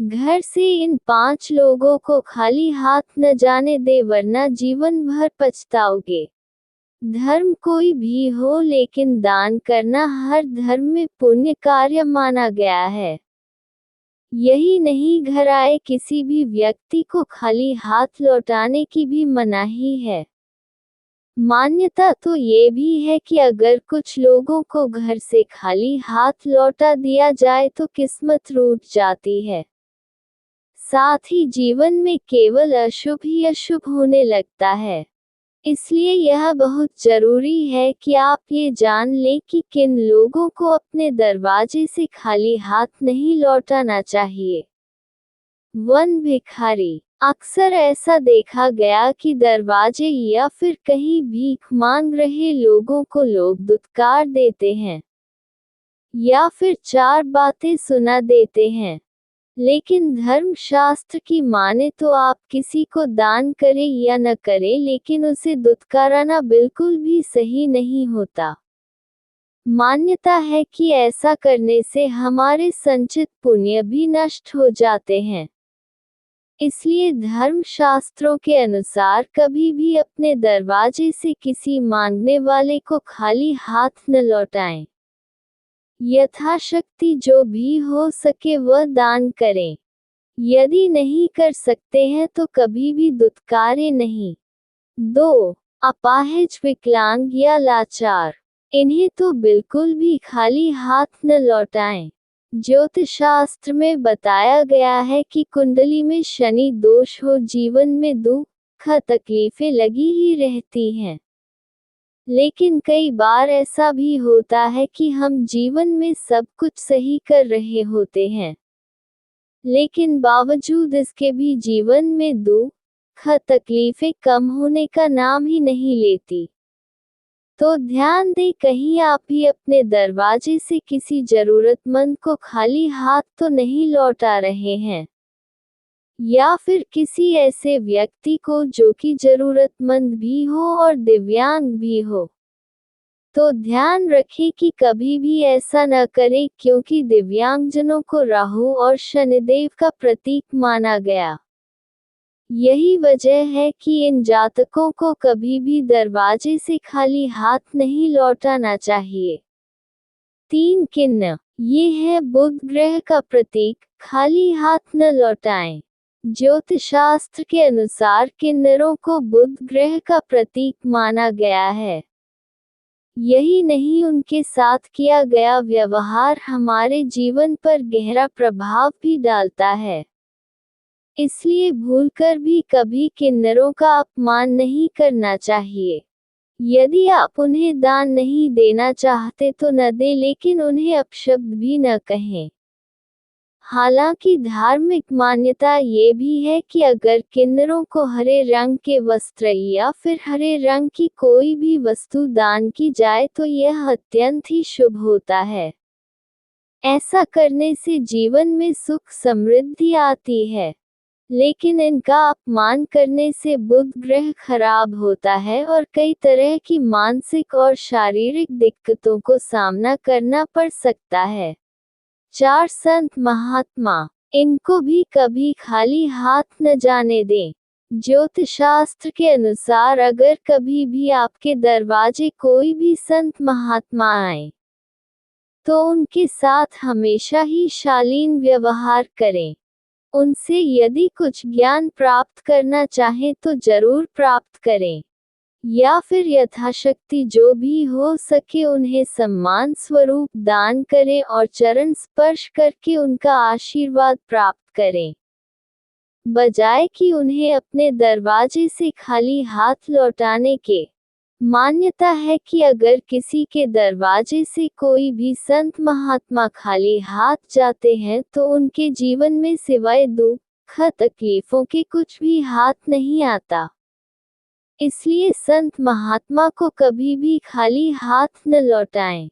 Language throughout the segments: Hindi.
घर से इन 5 लोगों को खाली हाथ न जाने दे, वरना जीवन भर पछताओगे। धर्म कोई भी हो, लेकिन दान करना हर धर्म में पुण्य कार्य माना गया है। यही नहीं, घर आए किसी भी व्यक्ति को खाली हाथ लौटाने की भी मनाही है। मान्यता तो ये भी है कि अगर कुछ लोगों को घर से खाली हाथ लौटा दिया जाए तो किस्मत रूठ जाती है। साथ ही जीवन में केवल अशुभ ही अशुभ होने लगता है। इसलिए यह बहुत जरूरी है कि आप ये जान लें कि किन लोगों को अपने दरवाजे से खाली हाथ नहीं लौटाना चाहिए। वन भिखारी। अक्सर ऐसा देखा गया कि दरवाजे या फिर कहीं भीख मांग रहे लोगों को लोग दुत्कार देते हैं या फिर 4 बातें सुना देते हैं। लेकिन धर्मशास्त्र की माने तो आप किसी को दान करें या न करें, लेकिन उसे दुत्काराना बिल्कुल भी सही नहीं होता। मान्यता है कि ऐसा करने से हमारे संचित पुण्य भी नष्ट हो जाते हैं। इसलिए धर्मशास्त्रों के अनुसार कभी भी अपने दरवाजे से किसी मांगने वाले को खाली हाथ न लौटाएं। यथाशक्ति जो भी हो सके वह दान करें। यदि नहीं कर सकते हैं तो कभी भी दुत्कारें नहीं। 2. अपाहिज, विकलांग या लाचार। इन्हें तो बिल्कुल भी खाली हाथ न लौटाएं। ज्योतिषशास्त्र में बताया गया है कि कुंडली में शनि दोष हो, जीवन में दुख तकलीफें लगी ही रहती हैं। लेकिन कई बार ऐसा भी होता है कि हम जीवन में सब कुछ सही कर रहे होते हैं, लेकिन बावजूद इसके भी जीवन में दुख तकलीफें कम होने का नाम ही नहीं लेती। तो ध्यान दें, कहीं आप भी अपने दरवाजे से किसी जरूरतमंद को खाली हाथ तो नहीं लौटा रहे हैं, या फिर किसी ऐसे व्यक्ति को जो कि जरूरतमंद भी हो और दिव्यांग भी हो। तो ध्यान रखें कि कभी भी ऐसा न करें, क्योंकि दिव्यांगजनों को राहु और शनिदेव का प्रतीक माना गया। यही वजह है कि इन जातकों को कभी भी दरवाजे से खाली हाथ नहीं लौटाना चाहिए। 3. किन्न। ये है बुध ग्रह का प्रतीक, खाली हाथ न लौटाएं। ज्योतिषशास्त्र के अनुसार किन्नरों को बुध ग्रह का प्रतीक माना गया है। यही नहीं, उनके साथ किया गया व्यवहार हमारे जीवन पर गहरा प्रभाव भी डालता है। इसलिए भूलकर भी कभी किन्नरों का अपमान नहीं करना चाहिए। यदि आप उन्हें दान नहीं देना चाहते तो न दें, लेकिन उन्हें अपशब्द भी न कहें। हालांकि धार्मिक मान्यता ये भी है कि अगर किन्नरों को हरे रंग के वस्त्र या फिर हरे रंग की कोई भी वस्तु दान की जाए तो यह अत्यंत ही शुभ होता है। ऐसा करने से जीवन में सुख समृद्धि आती है। लेकिन इनका अपमान करने से बुध ग्रह खराब होता है और कई तरह की मानसिक और शारीरिक दिक्कतों को सामना करना पड़ सकता है। 4. संत महात्मा। इनको भी कभी खाली हाथ न जाने दें। ज्योतिषशास्त्र के अनुसार अगर कभी भी आपके दरवाजे कोई भी संत महात्मा आए तो उनके साथ हमेशा ही शालीन व्यवहार करें। उनसे यदि कुछ ज्ञान प्राप्त करना चाहें तो जरूर प्राप्त करें, या फिर यथाशक्ति जो भी हो सके उन्हें सम्मान स्वरूप दान करें और चरण स्पर्श करके उनका आशीर्वाद प्राप्त करें, बजाय कि उन्हें अपने दरवाजे से खाली हाथ लौटाने के। मान्यता है कि अगर किसी के दरवाजे से कोई भी संत महात्मा खाली हाथ जाते हैं तो उनके जीवन में सिवाय दुख तकलीफों के कुछ भी हाथ नहीं आता। इसलिए संत महात्मा को कभी भी खाली हाथ न लौटाएं।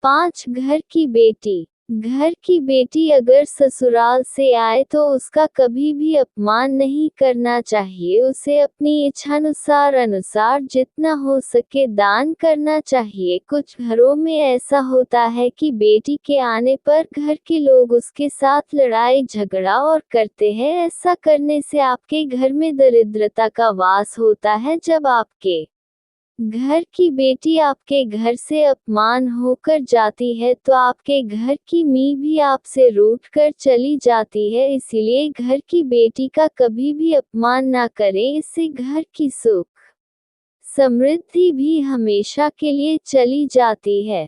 5. घर की बेटी। घर की बेटी अगर ससुराल से आए तो उसका कभी भी अपमान नहीं करना चाहिए, उसे अपनी इच्छानुसार अनुसार जितना हो सके दान करना चाहिए। कुछ घरों में ऐसा होता है कि बेटी के आने पर घर के लोग उसके साथ लड़ाई झगड़ा और करते हैं। ऐसा करने से आपके घर में दरिद्रता का वास होता है। जब आपके घर की बेटी आपके घर से अपमान होकर जाती है तो आपके घर की मी भी आपसे रूठ कर चली जाती है। इसीलिए घर की बेटी का कभी भी अपमान ना करें, इससे घर की सुख समृद्धि भी हमेशा के लिए चली जाती है।